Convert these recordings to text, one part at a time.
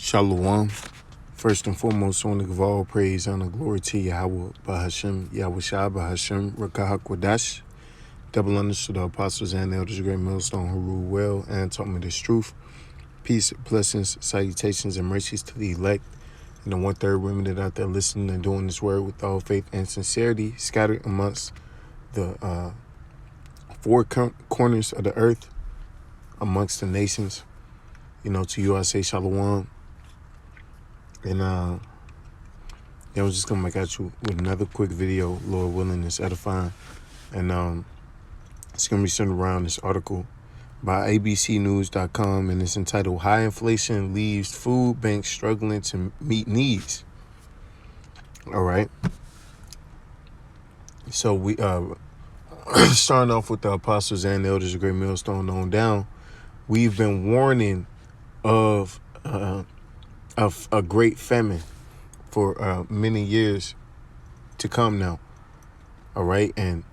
Shalom. First and foremost, I want to give all praise, honor, glory to Yahweh, Bahashem, Yahweh Shah, Bahashem, Rakah Kwadash. Double honors to the apostles and elders, great millstone who rule well and taught me this truth. Peace, blessings, salutations, and mercies to the elect and the one-third women that out there listening and doing this word with all faith and sincerity, scattered amongst the four corners of the earth, amongst the nations. To you I say shalom. And I was just gonna make at you with another quick video, Lord willing, it's edifying. And it's gonna be centered around this article by abcnews.com, and it's entitled "High Inflation Leaves Food Banks Struggling to Meet Needs." All right. So we starting off with the apostles and elders of Great Millstone on down. We've been warning of a great famine for many years to come now. All right. And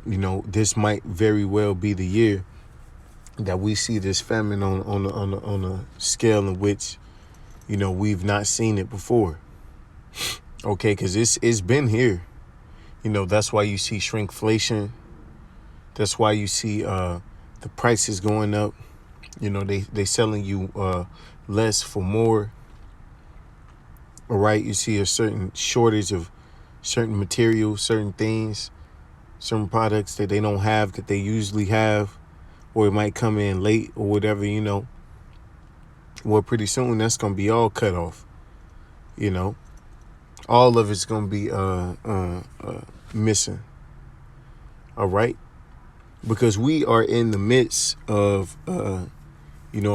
this might very well be the year that we see this famine on a scale in which we've not seen it before. Okay, because it's been here. That's why you see shrinkflation. That's why you see the prices going up. They selling you less for more. All right, you see a certain shortage of certain materials, certain things, certain products that they don't have that they usually have, or it might come in late or whatever. Well, pretty soon that's gonna be all cut off. All of it's gonna be missing. All right, because we are in the midst of a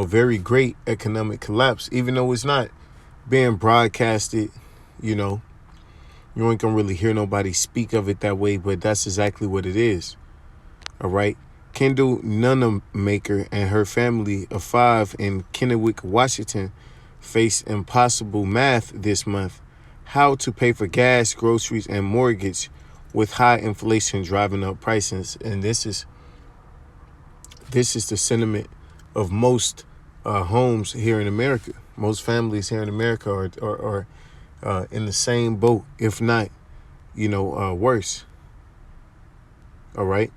very great economic collapse, even though it's not being broadcasted. You ain't gonna really hear nobody speak of it that way, but that's exactly what it is. All right. Kendall Nunemaker and her family of 5 in Kennewick, Washington, face impossible math this month: how to pay for gas, groceries, and mortgage with high inflation driving up prices. And this is the sentiment of most homes here in America. Most families here in America are in the same boat, if not, worse. All right.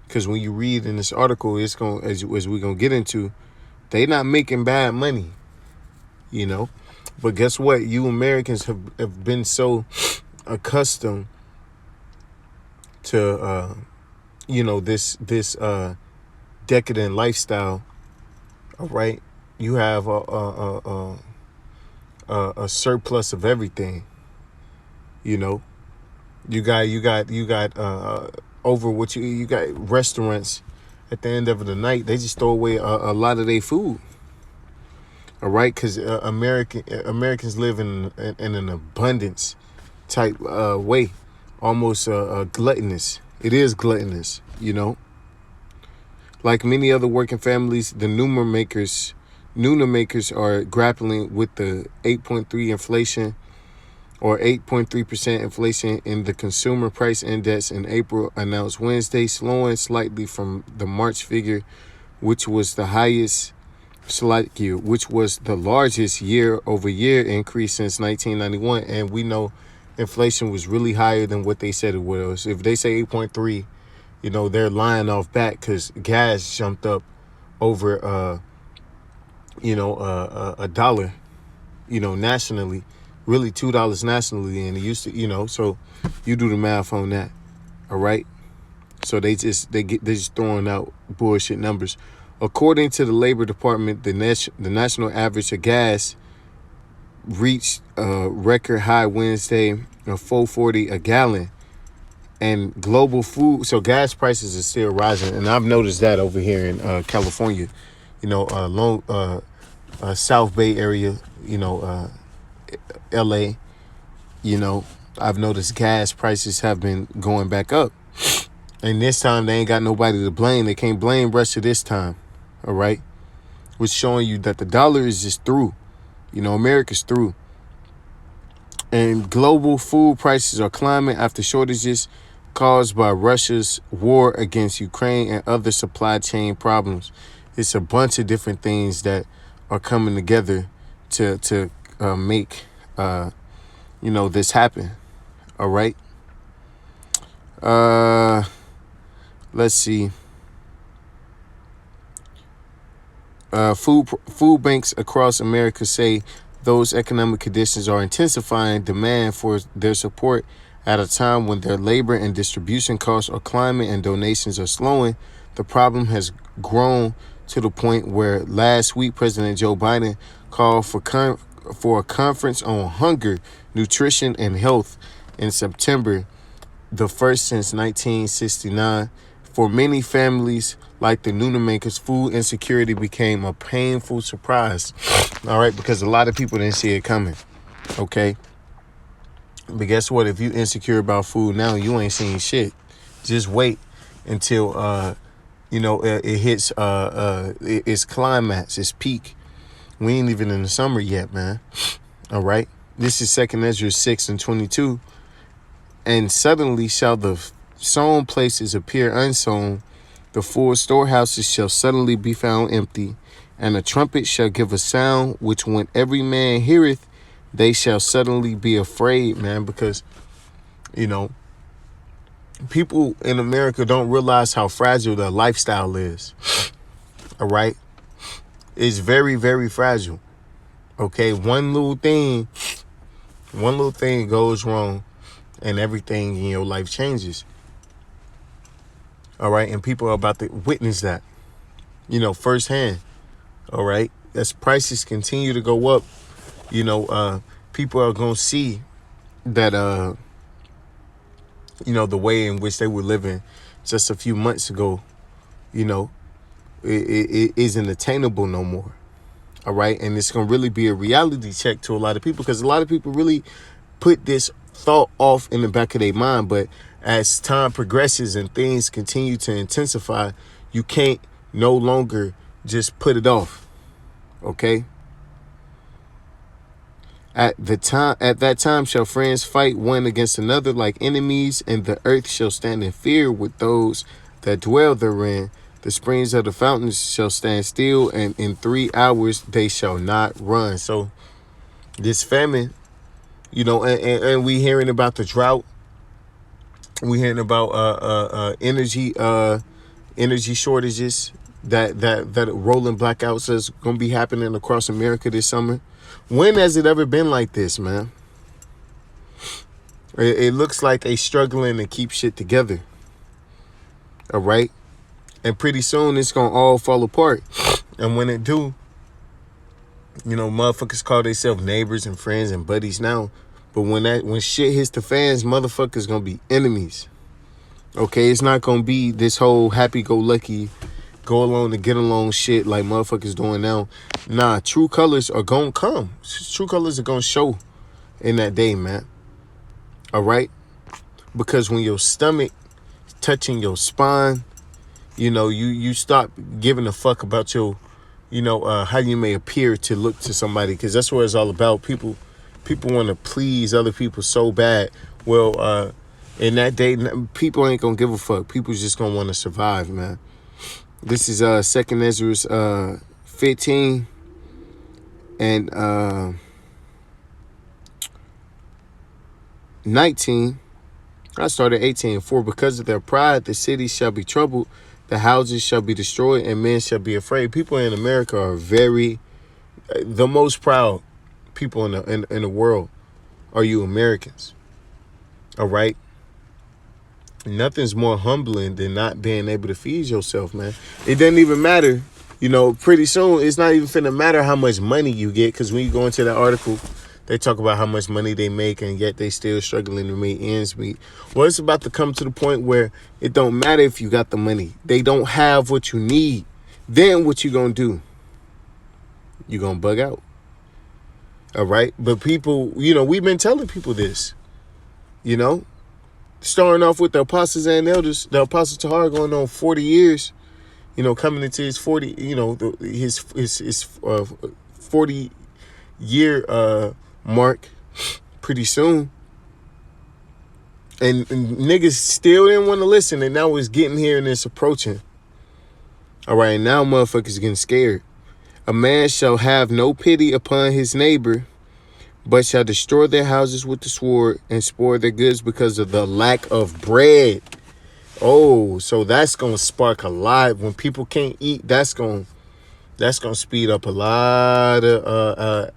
Because when you read in this article, it's going, as we're going to get into, they not making bad money, But guess what? You Americans have been so accustomed to, this decadent lifestyle. All right. You have a surplus of everything. You got over what you got restaurants at the end of the night. They just throw away a lot of their food. All right, because Americans live in an abundance type way, almost gluttonous. It is gluttonous, Like many other working families, the Nunemamakers are grappling with the 8.3% inflation in the consumer price index in April, announced Wednesday, slowing slightly from the March figure, which was the largest year-over-year increase since 1991. And we know inflation was really higher than what they said it was. If they say 8.3, they're lying off back, because gas jumped up over a dollar, nationally. Really $2 nationally, and it used to, so you do the math on that. All right. So they're just throwing out bullshit numbers. According to the Labor Department, the national average of gas reached a record high Wednesday of $4.40 a gallon, and global food. So gas prices are still rising, and I've noticed that over here in California, South Bay area, LA, I've noticed gas prices have been going back up. And this time they ain't got nobody to blame. They can't blame Russia this time. All right. Which showing you that the dollar is just through. America's through. And global food prices are climbing after shortages caused by Russia's war against Ukraine and other supply chain problems. It's a bunch of different things that are coming together to make this happen. All right. Let's see. Food banks across America say those economic conditions are intensifying demand for their support at a time when their labor and distribution costs are climbing and donations are slowing. The problem has grown to the point where last week President Joe Biden called for a conference on hunger, nutrition, and health in September, the first since 1969. For many families like the Nunamakers, food insecurity became a painful surprise. All right, because a lot of people didn't see it coming. Okay. But guess what? If you insecure about food now, you ain't seen shit. Just wait until it hits its climax, its peak. We ain't even in the summer yet, man. All right. This is 2 Ezra 6:22. And suddenly shall the sown places appear unsown, the full storehouses shall suddenly be found empty, and a trumpet shall give a sound, which when every man heareth, they shall suddenly be afraid, man, because, people in America don't realize how fragile their lifestyle is. All right. It's very, very fragile. Okay. One little thing goes wrong and everything in your life changes. All right. And people are about to witness that, firsthand. All right. As prices continue to go up, people are going to see that, the way in which they were living just a few months ago, it isn't attainable no more. All right. And it's going to really be a reality check to a lot of people, because a lot of people really put this thought off in the back of their mind. But as time progresses and things continue to intensify, you can't no longer just put it off. Okay. At that time shall friends fight one against another like enemies, and the earth shall stand in fear with those that dwell therein. The springs of the fountains shall stand still, and in 3 hours they shall not run. So this famine, and we hearing about the drought. We hearing about energy shortages that rolling blackouts is gonna be happening across America this summer. When has it ever been like this, man? It looks like they struggling to keep shit together. All right. And pretty soon it's going to all fall apart. And when it do, motherfuckers call themselves neighbors and friends and buddies now. But when shit hits the fans, motherfuckers going to be enemies. Okay. It's not going to be this whole happy-go-lucky, go along to get along shit like motherfuckers doing now. Nah, true colors are gonna come. True colors are gonna show in that day, man. All right? Because when your stomach touching your spine, you stop giving a fuck about your, how you may appear to look to somebody, because that's what it's all about. People want to please other people so bad. Well, in that day, people ain't gonna give a fuck. People just gonna want to survive, man. This is 2 Ezra 15 and 19. I started 18. For because of their pride, the cities shall be troubled, the houses shall be destroyed, and men shall be afraid. People in America are the most proud people in the world are you Americans. All right. Nothing's more humbling than not being able to feed yourself, man. It doesn't even matter. Pretty soon, it's not even finna matter how much money you get, because when you go into that article, they talk about how much money they make, and yet they still struggling to make ends meet. Well, it's about to come to the point where it don't matter if you got the money. They don't have what you need. Then what you gonna do? You gonna bug out. All right? But people, we've been telling people this, starting off with the apostles and elders, the apostle Tahar going on 40 years, coming into his 40, his 40 year mark pretty soon. And niggas still didn't want to listen, and now it's getting here and it's approaching. All right, now motherfuckers getting scared. A man shall have no pity upon his neighbor, but shall destroy their houses with the sword and spoil their goods because of the lack of bread. Oh, so that's gonna spark a lot. When people can't eat, that's gonna speed up a lot of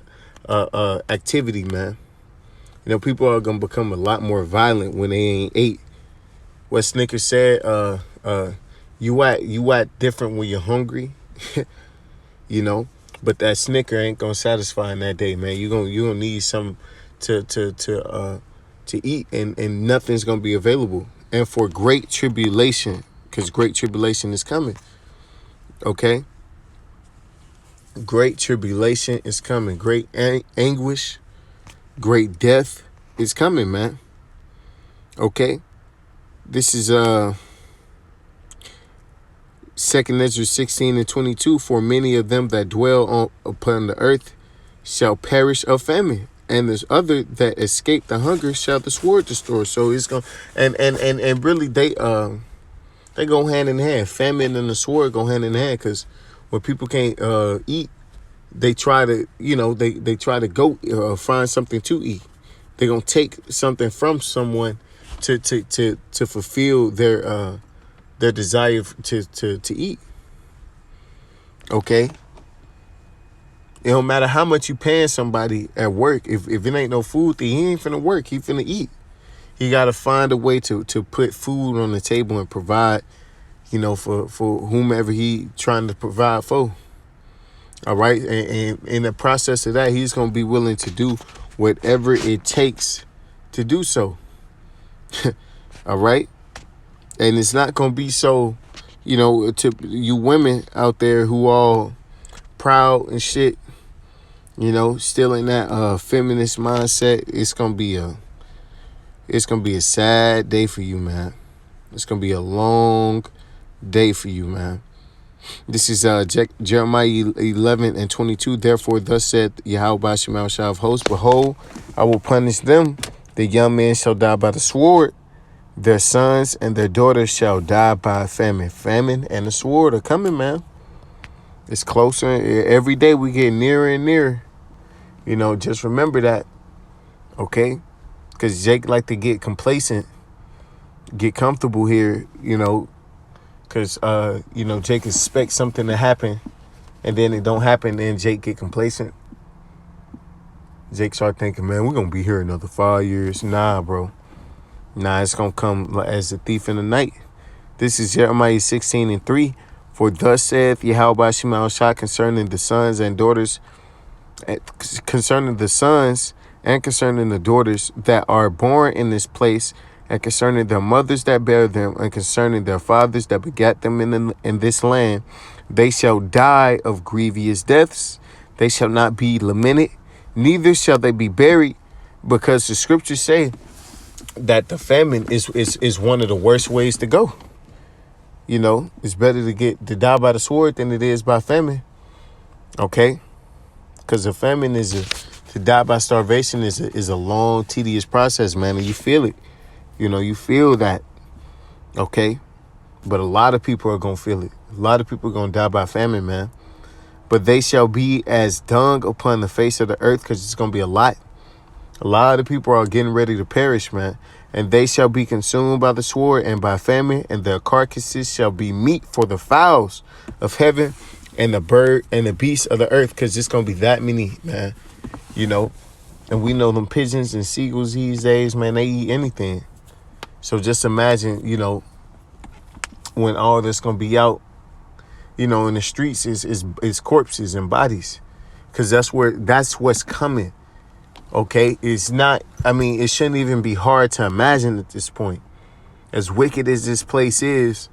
activity, man. You know, people are gonna become a lot more violent when they ain't ate. What Snickers said, you act different when you're hungry, you know. But that Snicker ain't gonna satisfy in that day, man. You gonna need some to eat, and nothing's gonna be available. And for great tribulation, because great tribulation is coming. Okay, great tribulation is coming. Great anguish, great death is coming, man. Okay, this is 2 Ezra 16:22. For many of them that dwell upon the earth shall perish of famine, and there's other that escape the hunger shall the sword destroy. So it's gonna and really they go hand in hand. Famine and the sword go hand in hand, because when people can't eat, they try to they try to go find something to eat. They're gonna take something from someone to fulfill their desire to eat. Okay. It don't matter how much you paying somebody at work. If it ain't no food, he ain't finna work. He finna eat. He gotta find a way to put food on the table and provide, for whomever he trying to provide for. All right. And in the process of that, he's gonna be willing to do whatever it takes to do so. All right. And it's not gonna be so, to you women out there who all proud and shit, still in that feminist mindset. It's gonna be a sad day for you, man. It's gonna be a long day for you, man. This is Jeremiah 11:22. Therefore, thus said Yahweh Shema Shah of hosts, behold, I will punish them. The young men shall die by the sword. Their sons and their daughters shall die by famine. Famine and the sword are coming, man. It's closer. Every day we get nearer and nearer. Just remember that. Okay? Because Jake like to get complacent, get comfortable here, because, Jake expects something to happen, and then it don't happen, then Jake get complacent. Jake start thinking, man, we're going to be here another 5 years. Nah, bro. Nah, it's going to come as a thief in the night. This is Jeremiah 16:3. For thus saith Yahweh Shema Shah concerning the sons and daughters, concerning the sons and concerning the daughters that are born in this place, and concerning their mothers that bear them, and concerning their fathers that begat them in this land, they shall die of grievous deaths. They shall not be lamented, neither shall they be buried, because the scriptures say that the famine is one of the worst ways to go. It's better to die by the sword than it is by famine. Okay, because the famine to die by starvation is a long, tedious process, man, and you feel it. You feel that. Okay, but a lot of people are gonna feel it. A lot of people are gonna die by famine, man. But they shall be as dung upon the face of the earth, because it's gonna be a lot. A lot of people are getting ready to perish, man. And they shall be consumed by the sword and by famine, and their carcasses shall be meat for the fowls of heaven and the bird and the beasts of the earth, because it's going to be that many, man. And we know them pigeons and seagulls these days, man, they eat anything. So just imagine, when all this going to be out, in the streets is corpses and bodies, because that's what's coming. Okay, it's not, it shouldn't even be hard to imagine at this point. As wicked as this place is,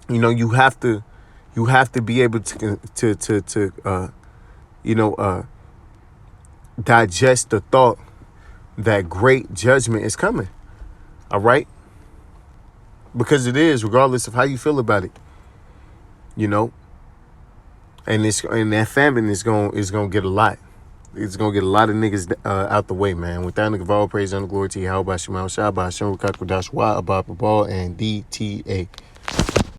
you have to be able to digest the thought that great judgment is coming. All right? Because it is, regardless of how you feel about it. And that famine is going to get a lot. It's going to get a lot of niggas out the way, man. With that, nigga, all praise and glory to Yahweh, Shema Shah, Hashem, Rukak, Wadash, Wa, Abba, Babal, and DTA.